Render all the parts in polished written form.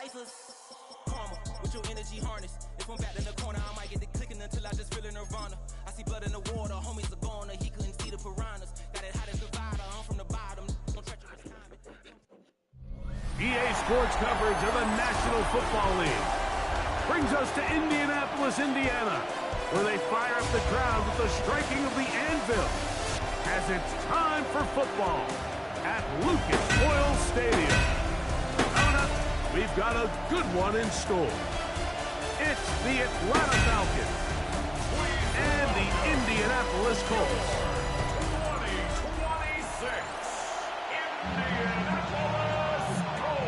Karma, with your energy harness. If I'm back in the corner, I might get the clicking until I just feel a nirvana. I see blood in the water, homies are gone, he couldn't see the piranhas. Got it hot as Nevada, I'm from the bottom. Don't treacherous time. EA Sports coverage of the National Football League brings us to Indianapolis, Indiana, where they fire up the crowd with the striking of the anvil, as it's time for football at Lucas Oil Stadium. Coming up, we've got a good one in store. It's the Atlanta Falcons and the Indianapolis Colts. 2026 Indianapolis Colts.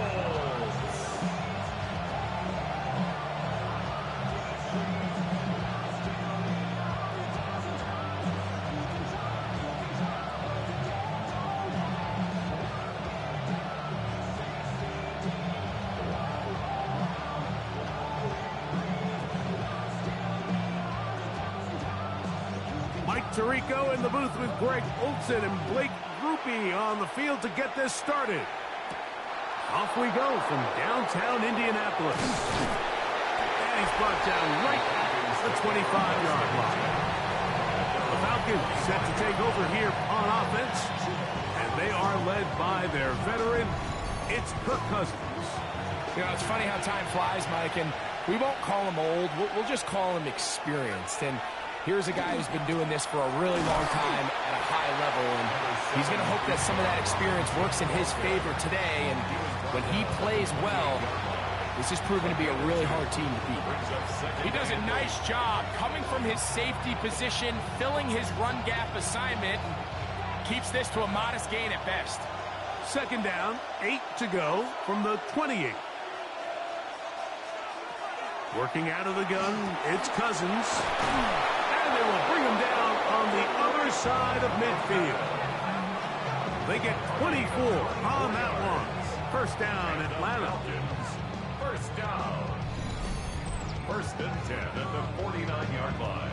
Tirico in the booth with Greg Olson and Blake Groupie on the field to get this started. Off we go from downtown Indianapolis. And he's brought down right at the 25-yard line. The Falcons set to take over here on offense, and they are led by their veteran. It's Kirk Cousins. You know, it's funny how time flies, Mike, and we won't call him old. We'll just call him experienced. And here's a guy who's been doing this for a really long time at a high level, and he's going to hope that some of that experience works in his favor today. And when he plays well, this is proven to be a really hard team to beat. He does a nice job coming from his safety position, filling his run gap assignment, and keeps this to a modest gain at best. Second down, 8 to go from the 28. Working out of the gun, it's Cousins. And they will bring him down on the other side of midfield. They get 24 on that one. First down, Atlanta. First down. First and 10 at the 49-yard line.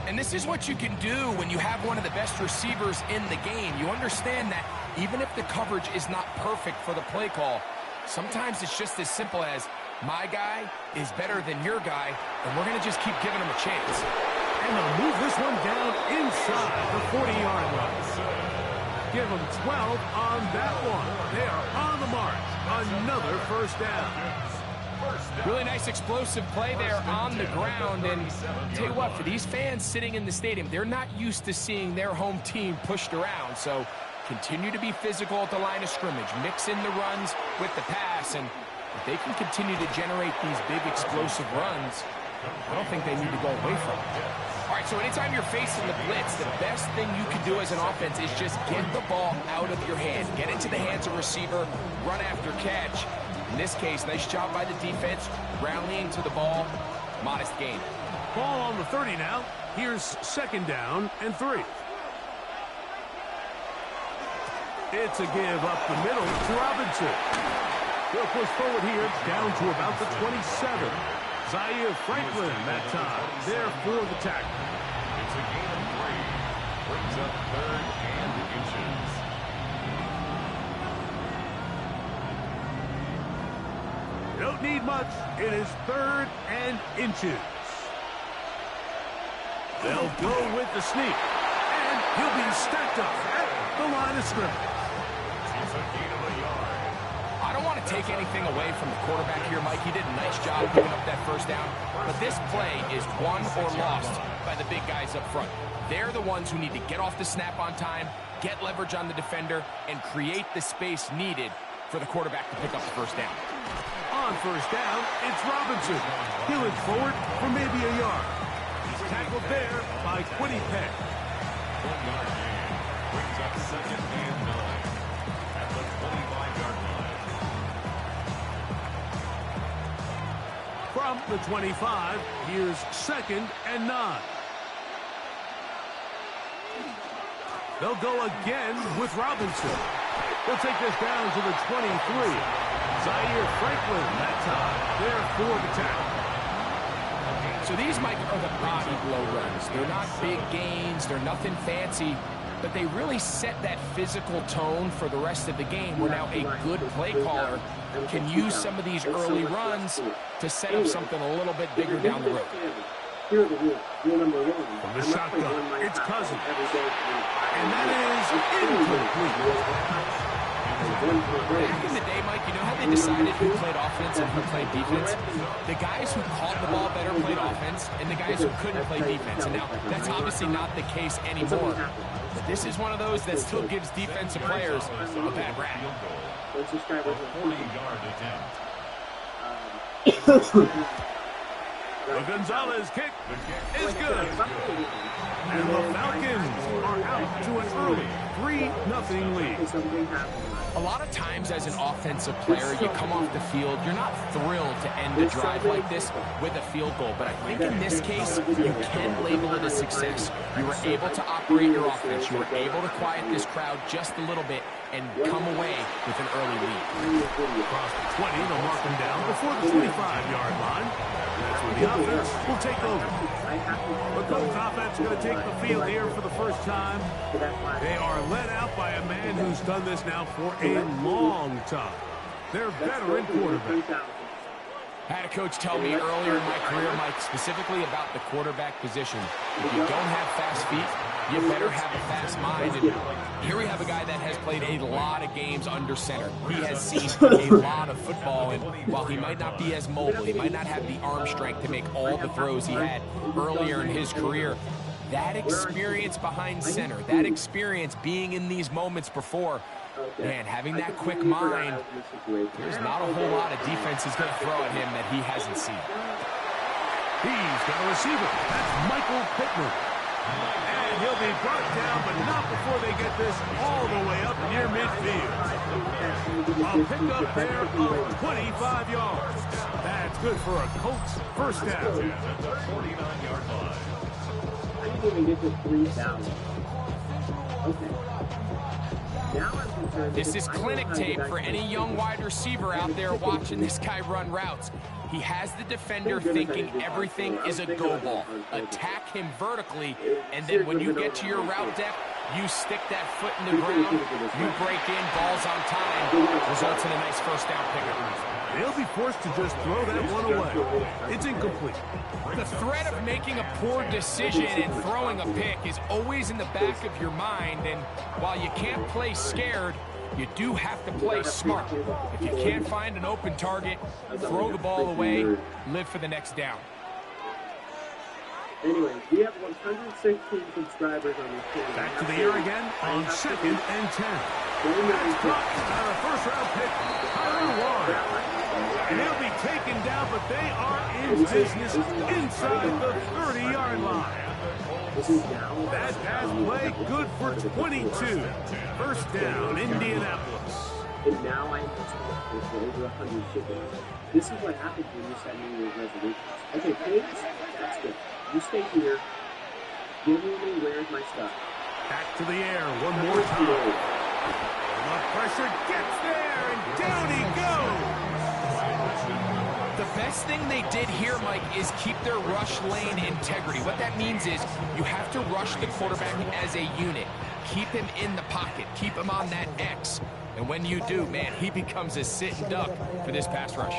And this is what you can do when you have one of the best receivers in the game. You understand that even if the coverage is not perfect for the play call, sometimes it's just as simple as, my guy is better than your guy, and we're going to just keep giving him a chance. And they'll move this one down inside the 40-yard line. Give them 12 on that one. They are on the march. Another first down. Really nice explosive play there on the ground. And tell you what, for these fans sitting in the stadium, they're not used to seeing their home team pushed around. So continue to be physical at the line of scrimmage. Mix in the runs with the pass. And if they can continue to generate these big explosive runs, I don't think they need to go away from it. All right, so anytime you're facing the blitz, the best thing you can do as an offense is just get the ball out of your hand. Get into the hands of receiver, run after catch. In this case, nice job by the defense, rallying to the ball, modest gain. Ball on the 30 now. Here's second down and 3. It's a give up the middle to Robinson. They'll push forward here down to about the 27. Zaire Franklin that time there for the tackle. It's a gain of 3. Brings up third and inches. Don't need much. It is third and inches. They'll go with the sneak. And he'll be stacked up at the line of scrimmage. It's a gain of a yard. I don't want to take anything away from the quarterback here, Mike. He did a nice job picking up that first down. But this play is won or lost by the big guys up front. They're the ones who need to get off the snap on time, get leverage on the defender, and create the space needed for the quarterback to pick up the first down. On first down, it's Robinson. He'll look forward for maybe a yard. He's tackled there by Quiddy Peck. 1 yard gain. Brings up second and 9 at the 25-yard line. From the 25, here's second and 9. They'll go again with Robinson. They'll take this down to the 23. Zaire Franklin that time there for the tackle. So these, Mike, are the body blow runs. They're not big gains. They're nothing fancy. but they really set that physical tone for the rest of the game where now a good play caller can use some of these early runs to set up something a little bit bigger down the road. From the shotgun, it's Cousins. And that is incomplete. Back in the day, Mike, you know how they decided who played offense and who played defense? The guys who caught the ball better played offense, and the guys who couldn't play defense. And now, that's obviously not the case anymore. But this is one of those that still gives defensive players a bad rap. The Gonzalez kick is good. And the Falcons are out to an early 3-0 lead. A lot of times as an offensive player, you come off the field, you're not thrilled to end a drive like this with a field goal. But I think in this case, you can label it a success. You were able to operate your offense. You were able to quiet this crowd just a little bit and come away with an early lead. Across the 20, they'll mark them down before the 25-yard line. That's where the offense will take over. The Colts offense is going to take the field here for the first time. They are led out by a man who's done this now for a long time. Their veteran quarterback. I had a coach tell me earlier in my career, Mike, specifically about the quarterback position. If you don't have fast feet, you better have a fast mind. And here we have a guy that has played a lot of games under center. He has seen a lot of football, and while he might not be as mobile, he might not have the arm strength to make all the throws he had earlier in his career, that experience behind center, that experience being in these moments before, man, having that quick mind, there's not a whole lot of defense he's going to throw at him that he hasn't seen. He's got a receiver. That's Michael Pittman. And he'll be brought down, but not before they get this all the way up near midfield. A pickup there of 25 yards. That's good for a Colts first down. I didn't even get to 3,000. Okay. This is clinic tape for any young wide receiver out there watching this guy run routes. He has the defender thinking everything is a go ball. Attack him vertically, and then when you get to your route depth, you stick that foot in the ground, you break in, balls on time, results in a nice first down pickup. They'll be forced to just throw that one away. It's incomplete. The threat of making a poor decision and throwing a pick is always in the back of your mind, and while you can't play scared, you do have to play smart. If you can't find an open target, throw the ball away, live for the next down. Anyway, we have 116 subscribers on this channel. Back to the air again on 2nd and 10. That's caught on a first-round pick, Tyler Warren. And he'll be taken down, but they are in business inside the 30-yard line. That pass play good for 22. First down, Indianapolis. And now I am responsible for over 100 chickens. This is what happens when you set New Year's resolutions. Okay, kids, that's good. You stay here. Give me where's my stuff. Back to the air one more time. The pressure gets there, and down he goes. The best thing they did here, Mike, is keep their rush lane integrity. What that means is you have to rush the quarterback as a unit. Keep him in the pocket. Keep him on that X. And when you do, man, he becomes a sitting duck for this pass rush.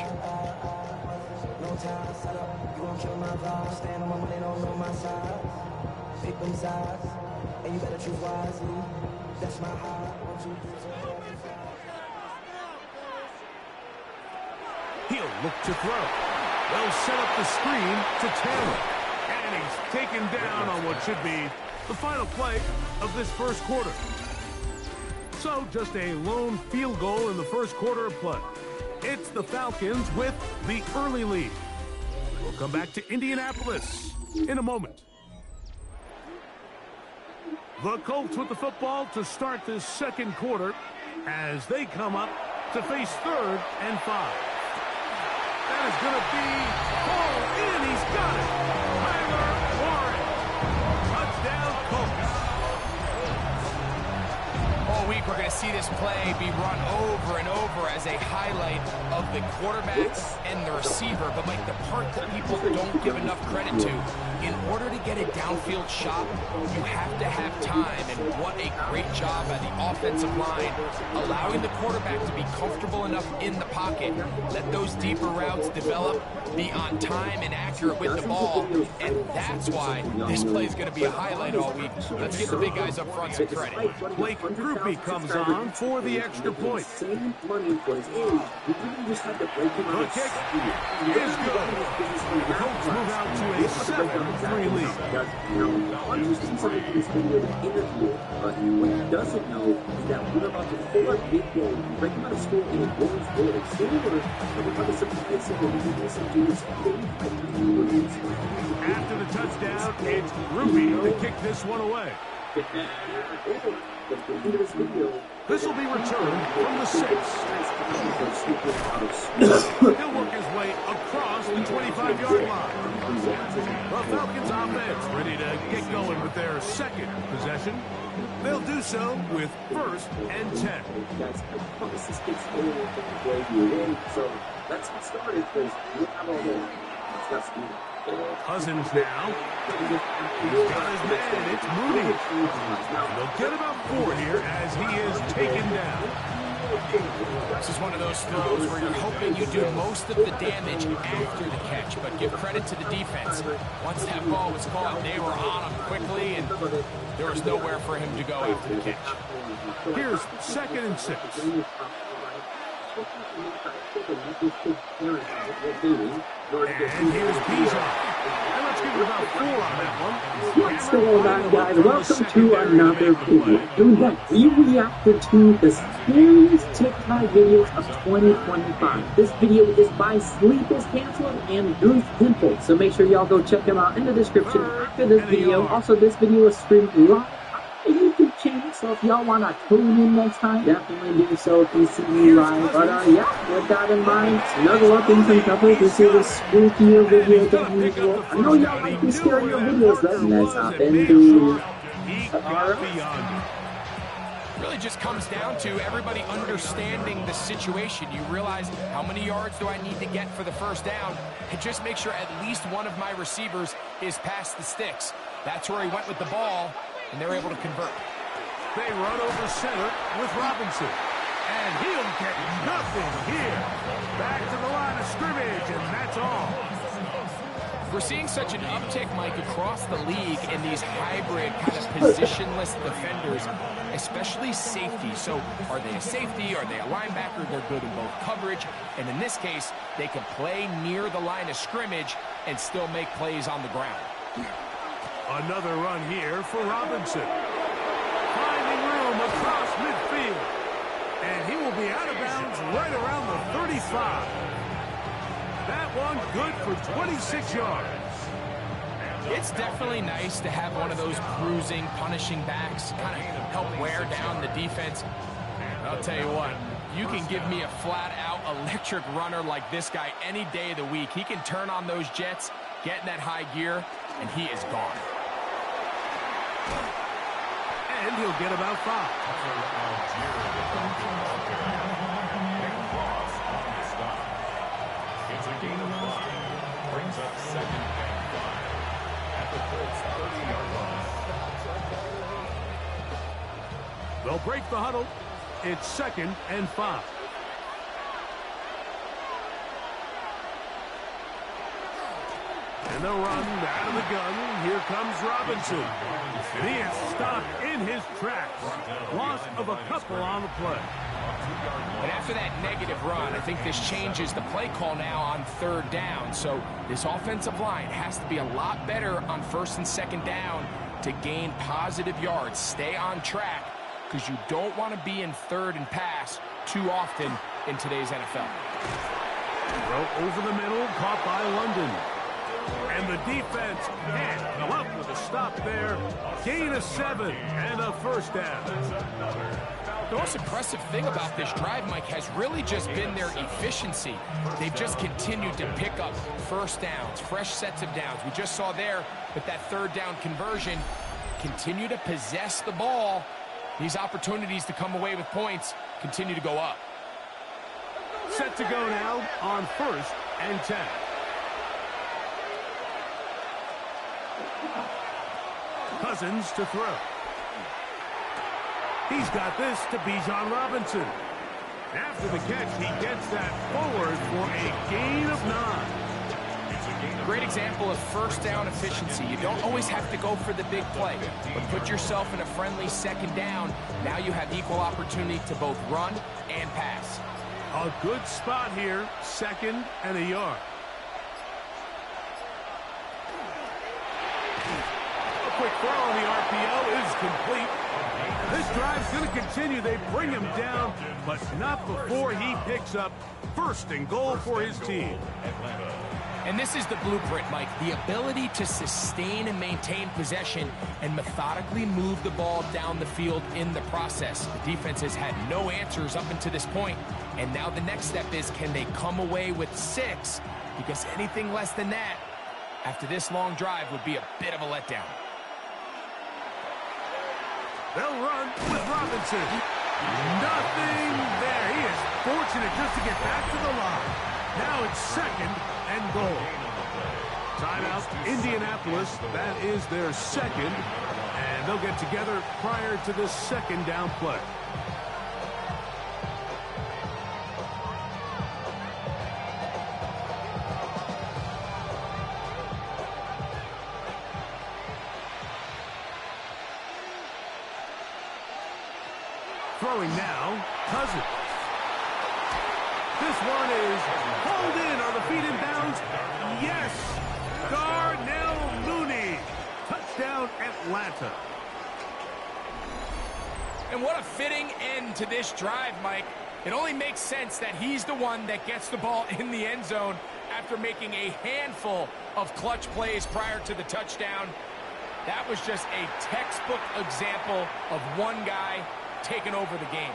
He'll look to throw. They'll set up the screen to Taylor. And he's taken down on what should be the final play of this first quarter. So just a lone field goal in the first quarter of play. It's the Falcons with the early lead. We'll come back to Indianapolis in a moment. The Colts with the football to start this second quarter as they come up to face 3rd and 5. That is going to be hauled in. He's got it. Tyler Warren. Touchdown, Colts. Oh, we think we're going to see this play be run over and over as a highlight of the quarterback and the receiver. But, Mike, the part that people don't give enough credit to, in order to get a downfield shot, you have to have time. And what a great job by the offensive line, allowing the quarterback to be comfortable enough in the pocket, let those deeper routes develop, be on time and accurate with the ball. And that's why this play is going to be a highlight all week. Let's get the big guys up front some credit. Blake Groupie comes on for the extra point. The kick is good. The Colts move out to a 7-3 lead. You've seen something in this video with interview, but what he doesn't know is that we're about to pull up big game, break him out of school in a goals goal. Similar to the other surprise that we listen to this After the touchdown, it's Groupie to kick this one away. This will be returned from the 6. He'll work his way across the 25-yard line. The Falcons offense ready to get going with their second possession. They'll do so with 1st and 10. So let's get started because we have all day. Let's get speed. Cousins now. He's got his man. It's Mooney. They'll get about 4 here as he is taken down. This is one of those throws where you're hoping you do most of the damage after the catch, but give credit to the defense. Once that ball was caught, they were on him quickly, and there was nowhere for him to go after the catch. Here's 2nd and 6. And here's Bijan. And let's give it about 4 on that one. What's going on, guys? Welcome to another video. Doing that, we reacted to the scariest TikTok videos of 2025. This video is by Sleep is Canceled and Goose Pimple. So make sure y'all go check them out in the description after this video. Also, this video is streamed live on the YouTube channel. So if y'all want to tune in next time, definitely do so if you see me live. But yeah, with that in mind, snuggle up in some covers. This is a spookier video than usual. I know y'all like these scarier videos, though. Let's hop into Really just comes down to everybody understanding the situation. You realize how many yards do I need to get for the 1st down, and just make sure at least one of my receivers is past the sticks. That's where he went with the ball, and they're able to convert. They run over center with Robinson. And he'll get nothing here. Back to the line of scrimmage, and that's all. We're seeing such an uptick, Mike, across the league in these hybrid kind of positionless defenders, especially safety. So are they a safety? Are they a linebacker? They're good in both coverage. And in this case, they can play near the line of scrimmage and still make plays on the ground. Another run here for Robinson. Finding room across midfield. And he will be out of bounds right around the 35. That one good for 26 yards. It's definitely nice to have one of those cruising, punishing backs, kind of help wear down the defense. I'll tell you what, you can give me a flat-out electric runner like this guy any day of the week. He can turn on those jets, get in that high gear, and he is gone. And he'll get about 5. It's a gain of 5. Brings up 2nd and 5 at the Colts 30-yard line. They'll break the huddle. It's 2nd and 5. And they'll run out of the gun. Here comes Robinson. And he is stopped in his tracks. Loss of a couple on the play. And after that negative run, I think this changes the play call now on 3rd down. So this offensive line has to be a lot better on 1st and 2nd down to gain positive yards. Stay on track, because you don't want to be in 3rd and pass too often in today's NFL. Throw over the middle, caught by London. And the defense can't come up with a stop there. Gain of 7 and a 1st down. The most impressive thing about this drive, Mike, has really just been their efficiency. They've just continued to pick up 1st downs, fresh sets of downs. We just saw there with that 3rd down conversion, continue to possess the ball These opportunities to come away with points continue to go up. Set to go now on 1st and 10. Cousins to throw. He's got this to Bijan Robinson. After the catch, he gets that forward for a gain of 9. Great example of first down efficiency. You don't always have to go for the big play, but put yourself in a friendly second down. Now you have equal opportunity to both run and pass. A good spot here, 2nd and a yard. A quick throw on the RPO is complete. This drive's going to continue. They bring him down, but not before he picks up 1st and goal for his team. And this is the blueprint, Mike. The ability to sustain and maintain possession and methodically move the ball down the field in the process. The defense has had no answers up until this point, and now the next step is, can they come away with 6? Because anything less than that, after this long drive, would be a bit of a letdown. They'll run with Robinson. Nothing there. He is fortunate just to get back to the line. Now it's 2nd and goal. Timeout, Indianapolis. That is their 2nd. And they'll get together prior to the 2nd down play. Throwing now, Cousins. This one is hauled in. Are the feet in bounds? Yes! Darnell Mooney. Touchdown, Atlanta. And what a fitting end to this drive, Mike. It only makes sense that he's the one that gets the ball in the end zone after making a handful of clutch plays prior to the touchdown. That was just a textbook example of one guy taking over the game.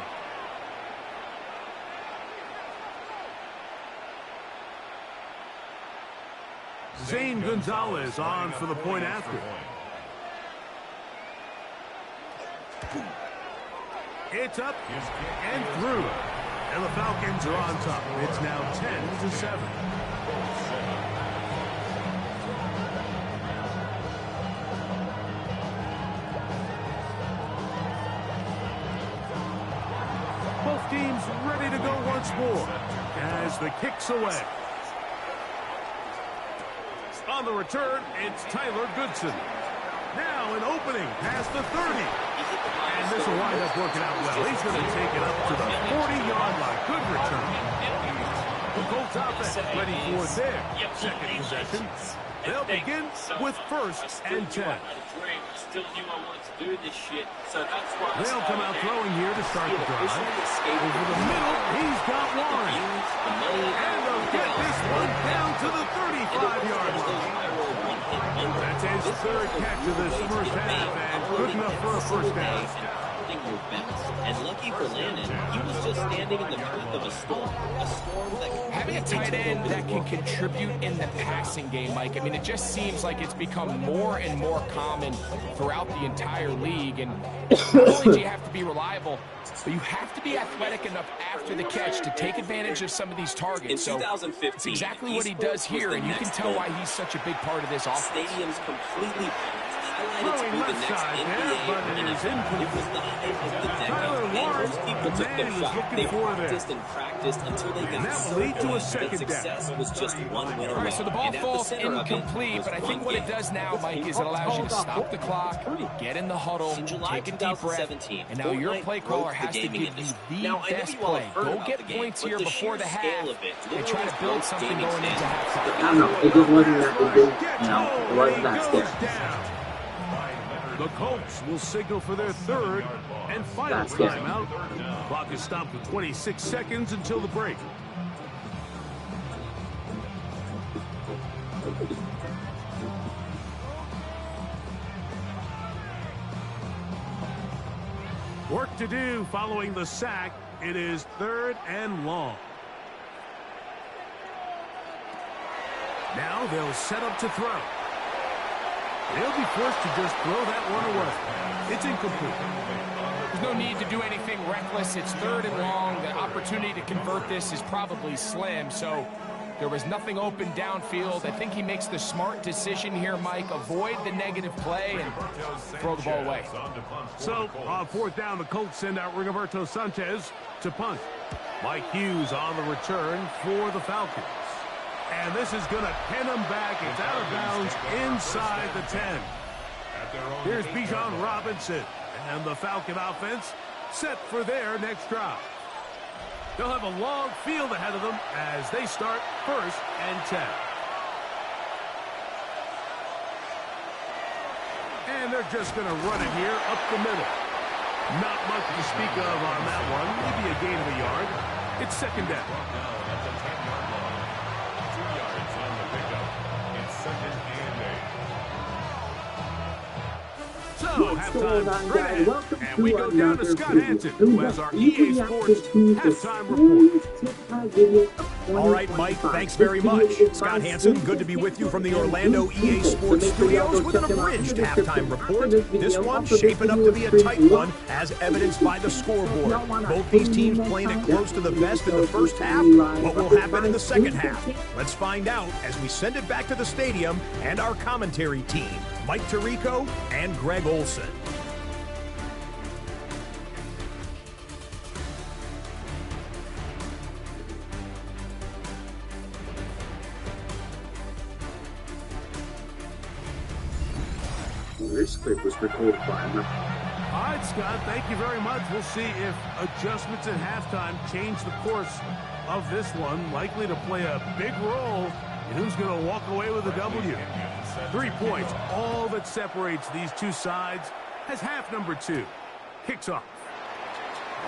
Zane Gonzalez on for the point after. It's up and through. And the Falcons are on top. It's now 10-7. Both teams ready to go once more as the kick's away. On the return, it's Tyler Goodson. Now an opening past the 30. And this will wind up working out well. He's going to take it up to the 40-yard line. Good return. The Colts offense ready for their 2nd possession. They'll begin with 1st and 10. They'll come out throwing here to start the drive. Over the middle, he's got Warren. And they'll get this one down to the 35-yard line. That's his 3rd catch of this first half, and good enough for a first down. And lucky for Landon, he was just standing in the path of a storm that having a tight end that can contribute in the passing game, Mike. I mean, it just seems like it's become more and more common throughout the entire league. And not only do you have to be reliable, but you have to be athletic enough after the catch to take advantage of some of these targets. In so 2015, it's exactly what he does here, and you can tell why he's such a big part of this offense. Stadium's completely Throwing left side there, but it is incomplete. It was the height of the decade. Tyler Warren, Most people the took man their he was shot. looking They for there. practiced and practiced until they got that so will lead to a good second that success down. was just one win away. All right, so the ball And at falls center of it incomplete, was but I think one what it game. does now, Mike, is it allows you to stop the clock, get in the huddle, In July take a deep breath, 2017, and now your Fortnite play caller broke the has to gaming give you industry. the Now, I know best you all play. have heard Go about get the game, points but here the before the sheer half scale of it and try to literally build broke something gaming going into standards. halftime. I don't know. It just wasn't that big. No, it wasn't that Goes scary. down. The Colts will signal for their 3rd and final That's scary. timeout. Clock is stopped with 26 seconds until the break. Work to do following the sack. It is 3rd and long. Now they'll set up to throw. They'll be forced to just throw that one away. It's incomplete. There's no need to do anything reckless. It's 3rd and long. The opportunity to convert this is probably slim, so there was nothing open downfield. I think he makes the smart decision here, Mike. Avoid the negative play and throw the ball away. So, on 4th down, the Colts send out Rigoberto Sanchez to punt. Mike Hughes on the return for the Falcons. And this is going to pin him back. It's out of bounds inside the 10. Here's Bijan Robinson. And the Falcon offense set for their next drive. They'll have a long field ahead of them as they start 1st and 10. And they're just going to run it here up the middle. Not much to speak of on that one. Maybe a gain of a yard. It's 2nd down. At the 10-yard line. 2 yards on the pickup. It's 2nd and 8. So, halftime straight ahead, and we go down to Scott Hanson, who has our EA Sports halftime report. All right, Mike, thanks very much. Scott Hanson, good to be with you from the Orlando EA Sports Studios with an abridged halftime report. This one shaping up to be a tight one, as evidenced by the scoreboard. Both these teams playing it close to the vest in the first half. What will happen in the second half? Let's find out as we send it back to the stadium and our commentary team, Mike Tirico and Greg Olson. This clip was recorded by him. All right, Scott, thank you very much. We'll see if adjustments at halftime change the course of this one. Likely to play a big role in who's going to walk away with a W. 3 points, all that separates these two sides, as half number 2 kicks off.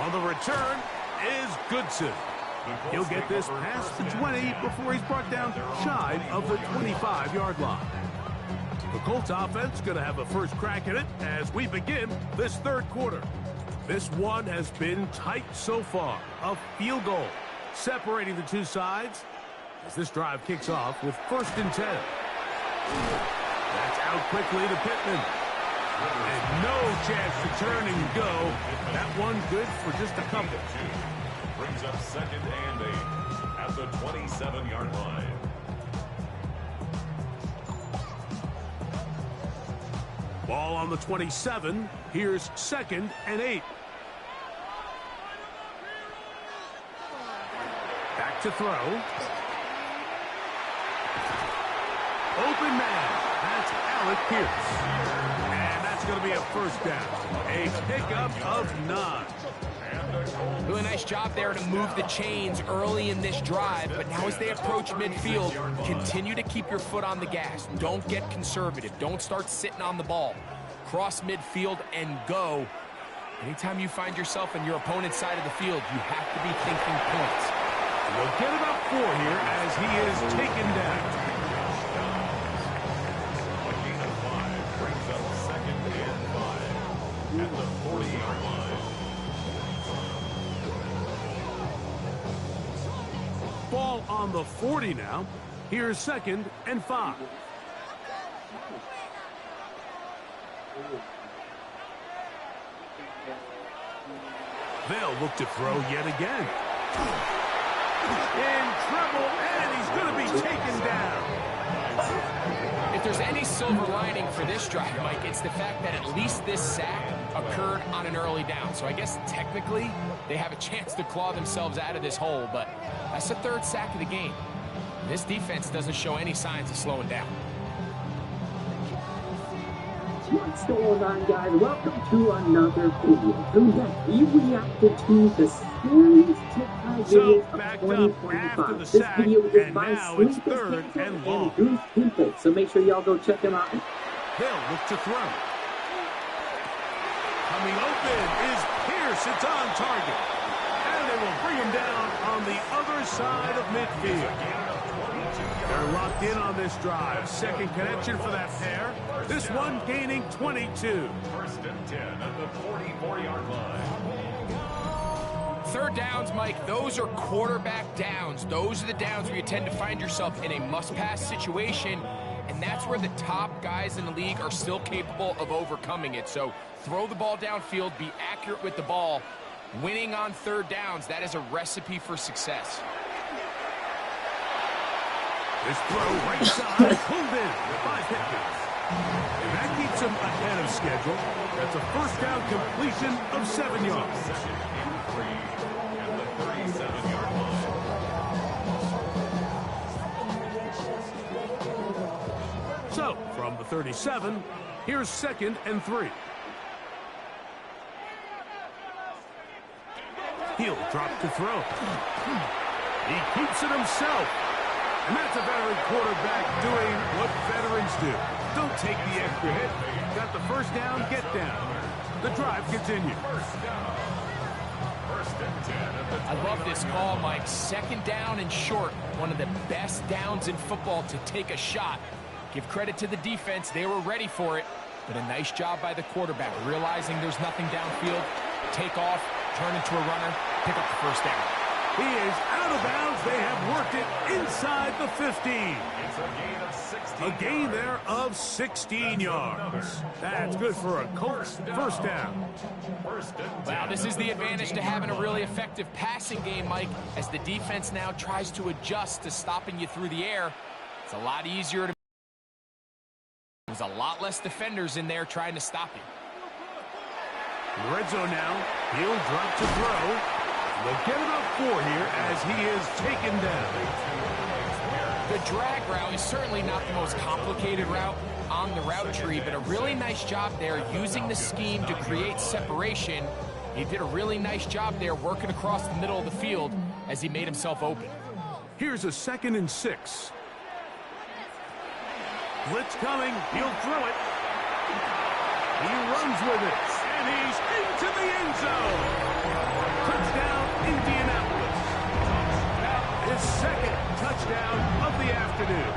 On the return is Goodson. He'll get this past the 20 before he's brought down shy of the 25-yard line. The Colts offense going to have a first crack at it as we begin this 3rd quarter. This one has been tight so far. A field goal separating the two sides as this drive kicks off with 1st and 10. That's out quickly to Pittman. And no chance to turn and go. That one good for just a couple. Brings up 2nd and 8 at the 27-yard line. Ball on the 27. Here's 2nd and 8. Back to throw. Open man. That's Alec Pierce. And that's going to be a 1st down. A pickup of 9. Really nice job there to move the chains early in this drive, but now as they approach midfield, continue to keep your foot on the gas. Don't get conservative. Don't start sitting on the ball. Cross midfield and go. Anytime you find yourself on your opponent's side of the field, you have to be thinking points. We'll get about 4 here as he is taken down. A gain of 5 brings up 2nd and 5 at the 40-yard line. Ball on the 40 now. Here's 2nd and 5. They'll look to throw yet again. In trouble, and he's going to be taken down. If there's any silver lining for this drive, Mike, it's the fact that at least this sack occurred on an early down. So I guess technically they have a chance to claw themselves out of this hole, but that's the 3rd sack of the game. This defense doesn't show any signs of slowing down. What's going on, guys? Welcome to another video. Today, we reacted to the scariest TikTok videos of 2025. This video is by Sleepers Cancel and Goose Pimples, so make sure y'all go check them out. They'll look to throw. Coming open is Pierce. It's on target. And they will bring him down on the other side of midfield. They're locked in on this drive. 2nd connection for that pair. This one gaining 22. 1st and 10 at the 44-yard line. 3rd downs, Mike, those are quarterback downs. Those are the downs where you tend to find yourself in a must-pass situation and that's where the top guys in the league are still capable of overcoming it. So throw the ball downfield, be accurate with the ball. Winning on third downs, that is a recipe for success. This throw right side, pulled in by Pickens. And that keeps him ahead of schedule. That's a first down completion of 7 yards. So, from the 37, here's 2nd and 3. He'll drop to throw. He keeps it himself. And that's a veteran quarterback doing what veterans do. Don't take the extra hit. Got the first down, get down. The drive continues. I love this call, Mike. 2nd down and short. One of the best downs in football to take a shot. Give credit to the defense. They were ready for it. But a nice job by the quarterback, realizing there's nothing downfield. Take off, turn into a runner, pick up the first down. He is out of bounds. They have worked it inside the 15. A gain there of 16 yards. That's good for a Colts first down. Wow, this is the advantage to having a really effective passing game, Mike, as the defense now tries to adjust to stopping you through the air. It's a lot easier to... There's a lot less defenders in there trying to stop you. Red zone now. He'll drop to throw. They'll get about 4 here as he is taken down. The drag route is certainly not the most complicated route on the route tree, but a really nice job there using the scheme to create separation. He did a really nice job there working across the middle of the field as he made himself open. Here's a 2nd and 6. Blitz coming. He'll throw it. He runs with it. And he's into the end zone. Touchdown, Indianapolis. His 2nd touchdown of the afternoon.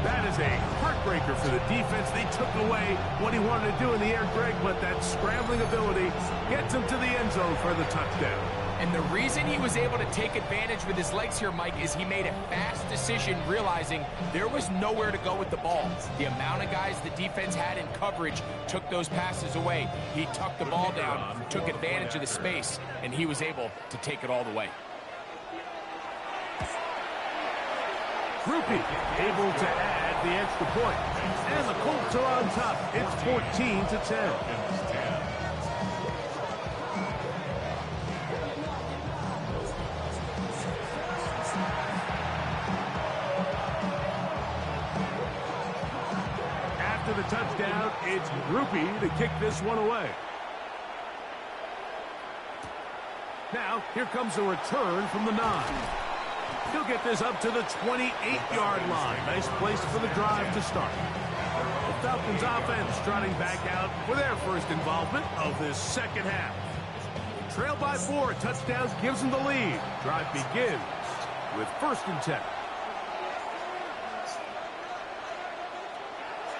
That is a heartbreaker for the defense. They took away what he wanted to do in the air, Greg, but that scrambling ability gets him to the end zone for the touchdown. And the reason he was able to take advantage with his legs here, Mike, is he made a fast decision realizing there was nowhere to go with the ball. The amount of guys the defense had in coverage took those passes away. He tucked the ball down, took advantage of the space, and he was able to take it all the way. Groupie able to add the extra point. And the Colts are on top. It's 14-10. After the touchdown, it's Groupie to kick this one away. Now, here comes a return from the 9. He'll get this up to the 28-yard line. Nice place for the drive to start. The Falcons offense trotting back out for their first involvement of this second half. Trail by 4, touchdowns gives them the lead. Drive begins with 1st and 10.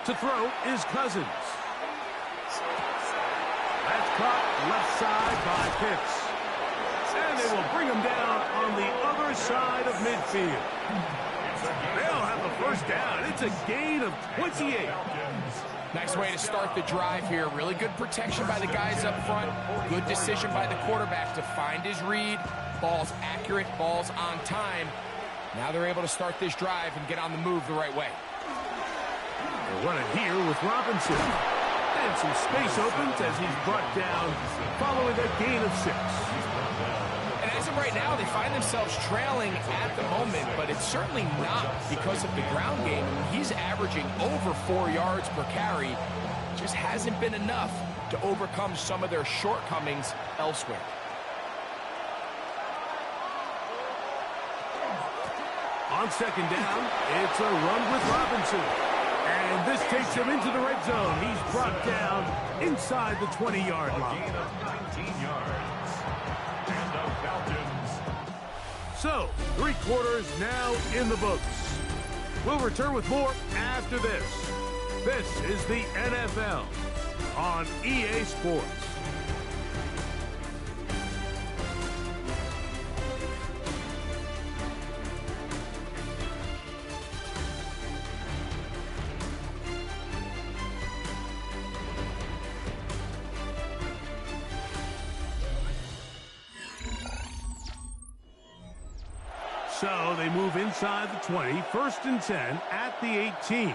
To throw is Cousins. That's caught left side by Pitts. And they will bring him down on the other side of midfield. They'll have the first down. It's a gain of 28. Nice way to start the drive here. Really good protection by the guys up front. Good decision by the quarterback to find his read. Ball's accurate, ball's on time. Now they're able to start this drive and get on the move the right way. They're running here with Robinson. And some space opens as he's brought down following a gain of 6. And as of right now, they find themselves trailing at the moment, but it's certainly not because of the ground game. He's averaging over 4 yards per carry. Just hasn't been enough to overcome some of their shortcomings elsewhere. On 2nd down, it's a run with Robinson. And this takes him into the red zone. He's brought down inside the 20-yard line. Gain of 19 yards. And the Falcons. So, 3 quarters now in the books. We'll return with more after this. This is the NFL on EA Sports. So they move inside the 20, 1st and 10 at the 18.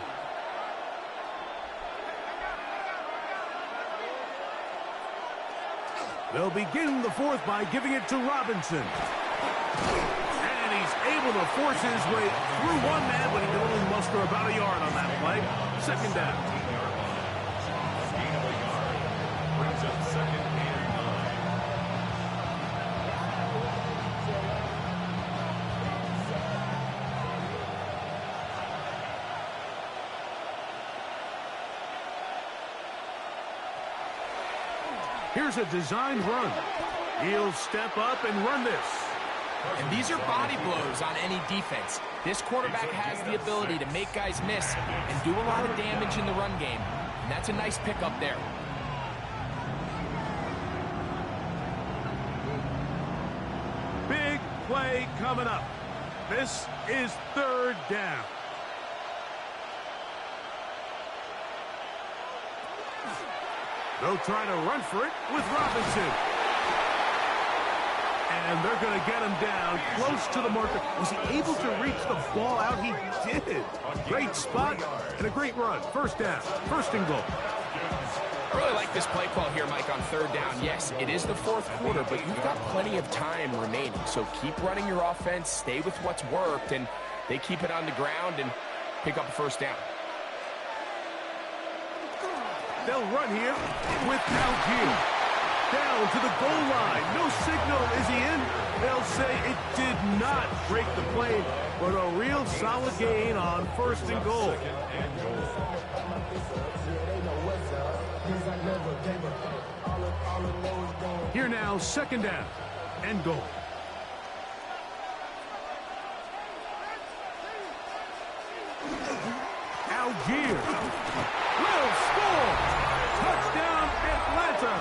They'll begin the 4th by giving it to Robinson. And he's able to force his way through one man, but he can only muster about a yard on that play. 2nd down. Gain of a yard. Brings up 2nd and 9. Here's a designed run. He'll step up and run this. And these are body blows on any defense. This quarterback has the ability to make guys miss and do a lot of damage in the run game. And that's a nice pickup there. Big play coming up. This is 3rd down. They'll try to run for it with Robinson. And they're going to get him down close to the marker. Was he able to reach the ball out? He did. Great spot and a great run. 1st down. 1st and goal. I really like this play call here, Mike, on 3rd down. Yes, it is the 4th quarter, but you've got plenty of time remaining. So keep running your offense, stay with what's worked, and they keep it on the ground and pick up a 1st down. They'll run here with Algier. Down to the goal line. No signal. Is he in? They'll say it did not break the play, but a real solid gain on 1st and goal. Here now, 2nd down and goal. Algier will score. Touchdown, Atlanta.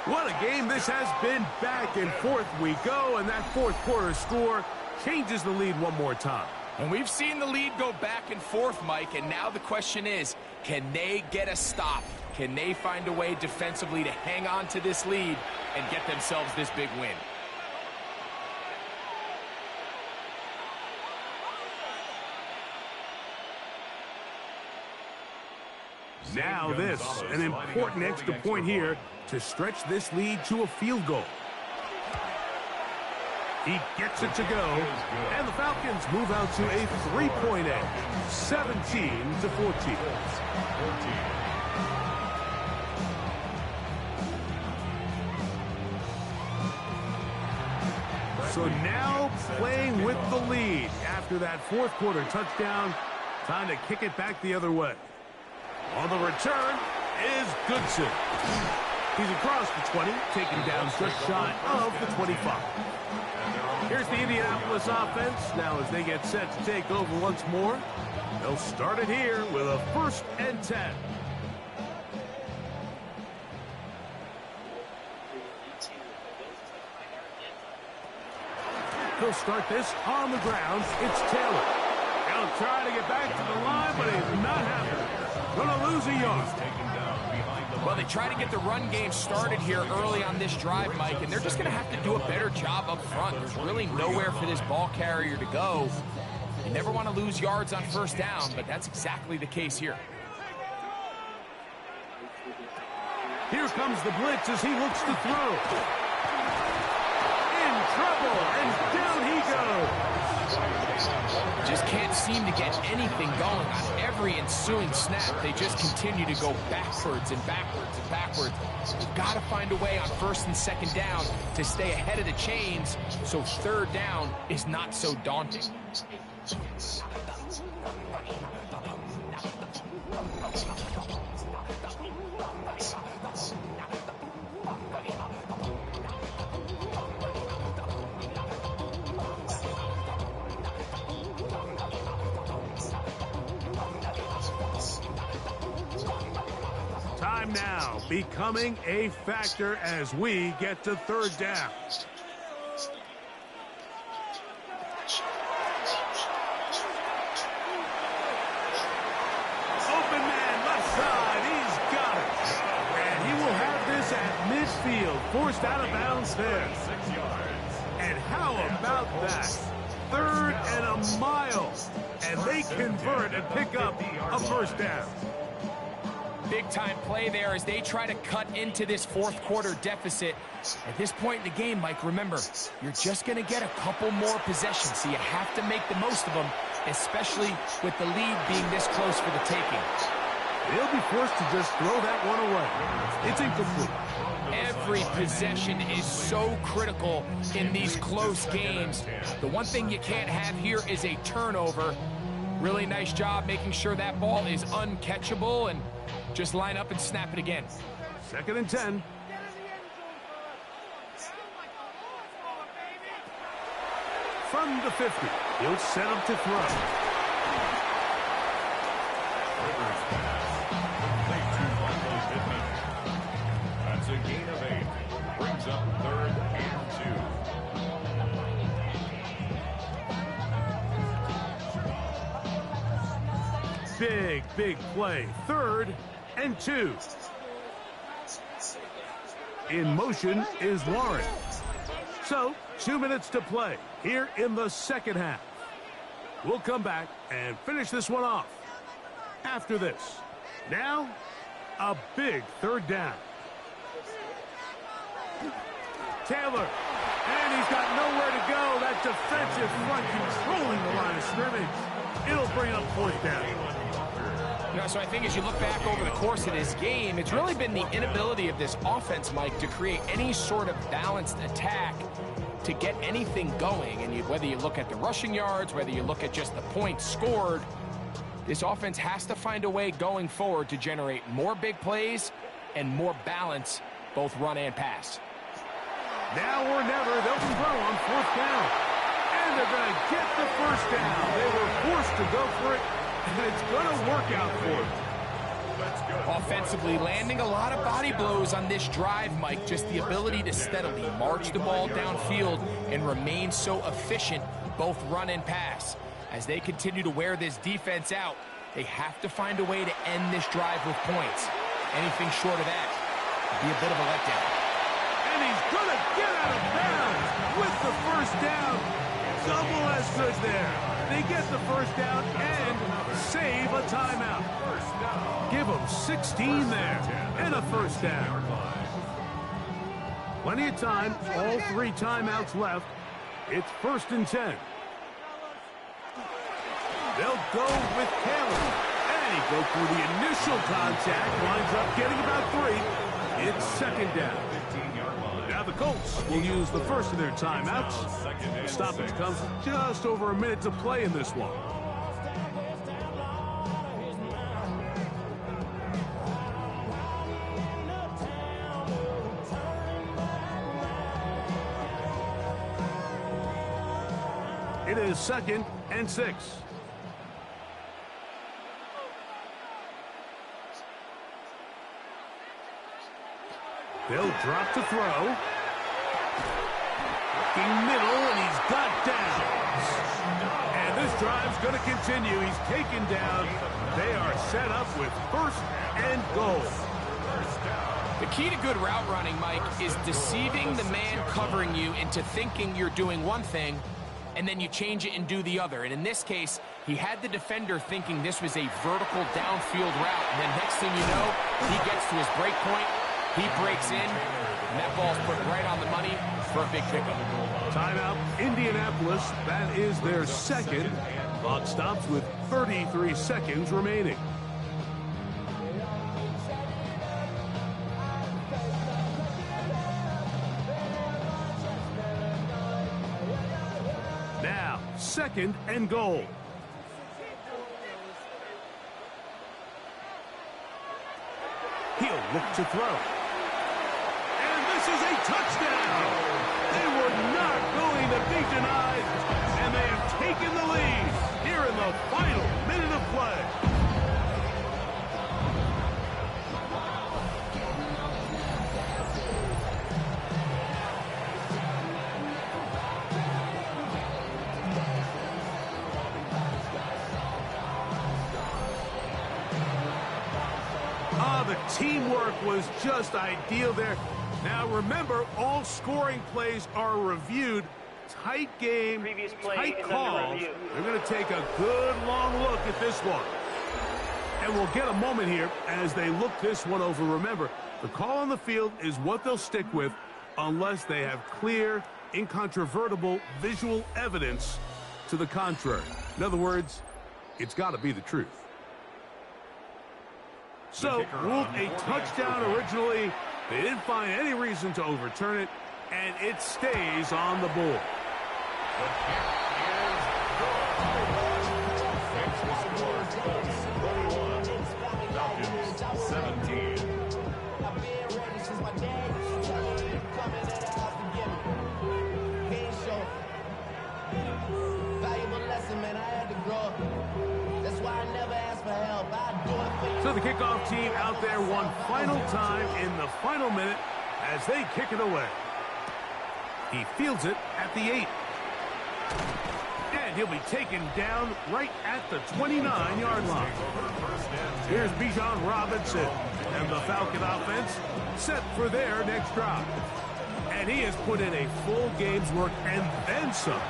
What a game this has been. Back and forth we go, and that 4th quarter score changes the lead one more time. And we've seen the lead go back and forth, Mike, and now the question is, can they get a stop? Can they find a way defensively to hang on to this lead and get themselves this big win? Now this, an important extra point here to stretch this lead to a field goal. He gets it to go, and the Falcons move out to a 3-point edge, 17-14. So now playing with the lead after that 4th quarter touchdown, time to kick it back the other way. On the return is Goodson. He's across the 20, taken down just shy of the 25. Here's the Indianapolis offense. Now as they get set to take over once more, they'll start it here with a 1st and 10. He'll start this on the ground. It's Taylor. He'll try to get back to the line, but he's not happening. Gonna lose a yard. Well, they try to get the run game started here early on this drive, Mike, and they're just going to have to do a better job up front. There's really nowhere for this ball carrier to go. You never want to lose yards on 1st down, but that's exactly the case here. Here comes the blitz as he looks to throw. In trouble, and down he goes. Just can't seem to get anything going on every ensuing snap. They just continue to go backwards and backwards and backwards. You've got to find a way on 1st and 2nd down to stay ahead of the chains so 3rd down is not so daunting. Time now becoming a factor as we get to 3rd down. Open man left side, he's got it. And he will have this at midfield, forced out of bounds there. 6 yards. And How about that? 3rd and a mile. And they convert and pick up a first down. Big-time play there as they try to cut into this fourth quarter deficit. At this point in the game, Mike, remember, you're just going to get a couple more possessions, so you have to make the most of them, especially with the lead being this close for the taking. They'll be forced to just throw that one away. It's incomplete. Every possession is so critical in these close games. The one thing you can't have here is a turnover. Really nice job making sure that ball is uncatchable, and just line up and snap it again. 2nd and 10. From the 50, he'll set up to throw. That's a gain of 8. Brings up 3rd and 2. Big play. 3rd and 2. In motion is Warren. So, 2 minutes to play here in the second half. We'll come back and finish this one off after this. Now, a big 3rd down. Taylor, and he's got nowhere to go. That defensive front controlling the line of scrimmage. It'll bring up 4th down. You know, so I think as you look back over the course of this game, it's really been the inability of this offense, Mike, to create any sort of balanced attack to get anything going. And whether you look at the rushing yards, whether you look at just the points scored, this offense has to find a way going forward to generate more big plays and more balance, both run and pass. Now or never, they'll throw on 4th down. And they're going to get the first down. They were forced to go for it, and it's going to work out for them. Offensively, landing a lot of body blows on this drive, Mike. Just the ability to steadily march the ball downfield and remain so efficient, both run and pass. As they continue to wear this defense out, they have to find a way to end this drive with points. Anything short of that would be a bit of a letdown. And he's going to get out of bounds with the first down. Double as good there. They get the first down and save a timeout. Give them 16 there and a first down. Plenty of time. All 3 timeouts left. It's 1st and 10. They'll go with Taylor. And he goes through the initial contact. Winds up getting about 3. It's 2nd down. Now the Colts will use the first of their timeouts. The stoppage comes just over a minute to play in this one. It is 2nd and 6. They'll drop to throw. Working middle, and he's got downs. And this drive's going to continue. He's taken down. They are set up with 1st and goal. The key to good route running, Mike, is deceiving the man covering you into thinking you're doing one thing, and then you change it and do the other. And in this case, he had the defender thinking this was a vertical downfield route. And then next thing you know, he gets to his break point. He breaks in, and that ball's put right on the money for a big pickup. Timeout, Indianapolis. That is their 2nd. Clock stops with 33 seconds remaining. Now, 2nd and goal. He'll look to throw. This is a touchdown. They were not going to be denied, and they have taken the lead here in the final minute of play. The teamwork was just ideal there. Now remember, all scoring plays are reviewed, tight game, tight calls. They're going to take a good long look at this one. And we'll get a moment here as they look this one over. Remember, the call on the field is what they'll stick with unless they have clear, incontrovertible visual evidence to the contrary. In other words, it's got to be the truth. So, ruled a touchdown originally. They didn't find any reason to overturn it, and it stays on the board. The kick is good. Makes the score Colts 31, Falcons 17. So the kickoff team out there one final time in the final minute as they kick it away. He fields it at the 8. And he'll be taken down right at the 29-yard line. Here's Bijan Robinson and the Falcon offense set for their next drive. And he has put in a full game's work and then some.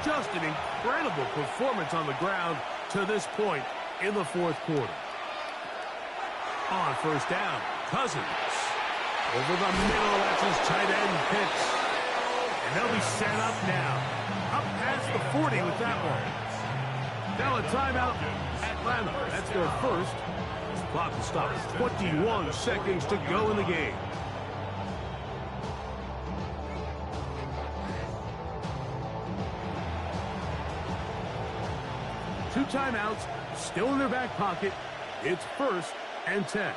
Just an incredible performance on the ground to this point in the fourth quarter. On first down, Cousins. Over the middle, that's his tight end Pitts. And they'll be set up now. Up past the 40 with that one. Now a timeout, Atlanta. That's their first. Clock will stop. 21 seconds to go in the game. Two timeouts, still in their back pocket. It's first and 10.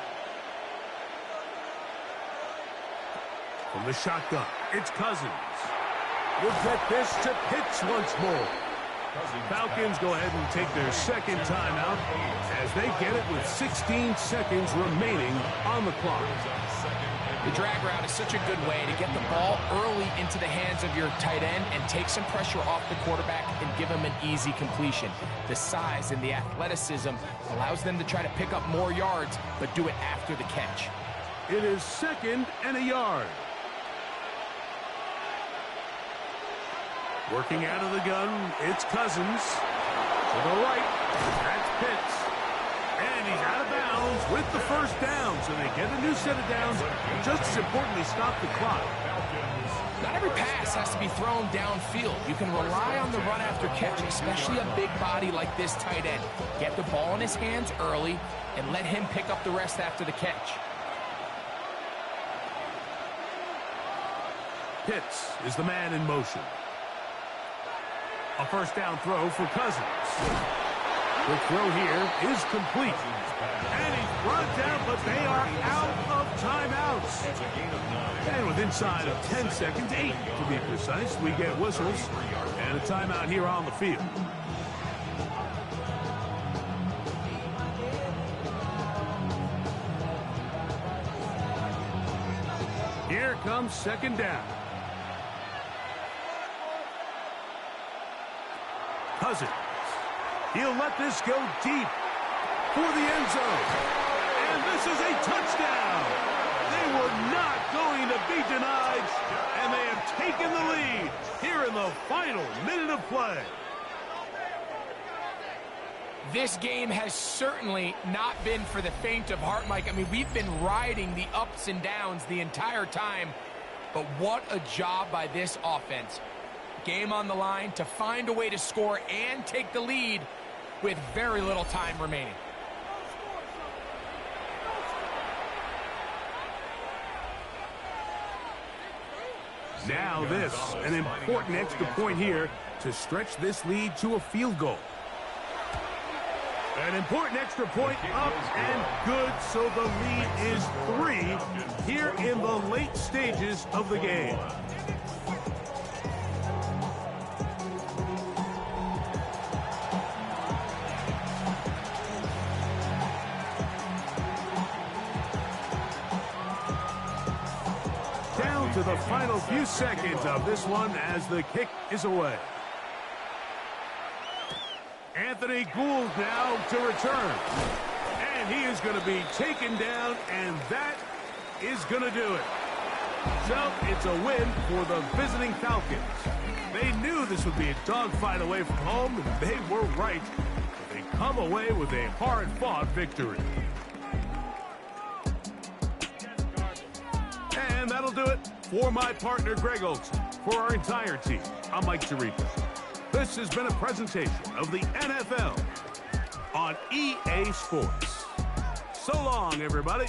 From the shotgun, it's Cousins. We'll get this to Pitts once more. Falcons go ahead and take their second timeout as they get it with 16 seconds remaining on the clock. The drag route is such a good way to get the ball early into the hands of your tight end and take some pressure off the quarterback and give him an easy completion. The size and the athleticism allows them to try to pick up more yards, but do it after the catch. It is second and a yard. Working out of the gun, it's Cousins. To the right, that's Pitts. And he's out of bounds with the first down. So they get a new set of downs. Just as importantly, stop the clock. Not every pass has to be thrown downfield. You can rely on the run after catch, especially a big body like this tight end. Get the ball in his hands early and let him pick up the rest after the catch. Pitts is the man in motion. A first down throw for Cousins. The throw here is complete. And he's brought down, but they are out of timeouts. And with inside of 10 seconds, 8 to be precise, we get whistles and a timeout here on the field. Here comes second down. Cousins. He'll let this go deep for the end zone. And this is a touchdown. They were not going to be denied, and they have taken the lead here in the final minute of play. This game has certainly not been for the faint of heart, Mike. I mean, we've been riding the ups and downs the entire time, but what a job by this offense. Game on the line to find a way to score and take the lead with very little time remaining. Now this, an important extra point here to stretch this lead to a field goal. An important extra point up and good, so the lead is 3 here in the late stages of the game. Down to the final few seconds of this one as the kick is away. Anthony Gould now to return. And he is going to be taken down, and that is going to do it. So it's a win for the visiting Falcons. They knew this would be a dogfight away from home, and they were right. They come away with a hard-fought victory. And that'll do it for my partner, Greg Olson. For our entire team, I'm Mike Tirico. This has been a presentation of the NFL on EA Sports. So long, everybody.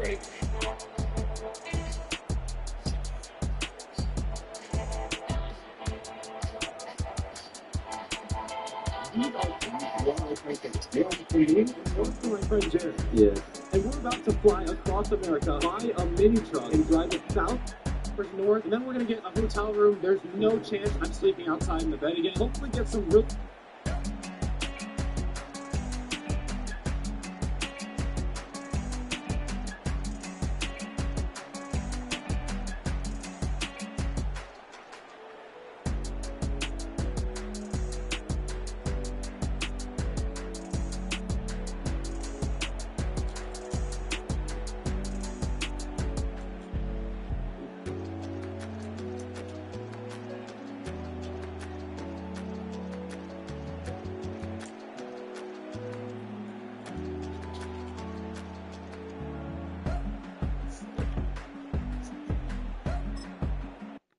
great. Yeah. And we're about to fly across America, buy a mini truck, and drive it south or north, and then we're gonna get a hotel room. There's no chance I'm sleeping outside in the bed again. Hopefully get some real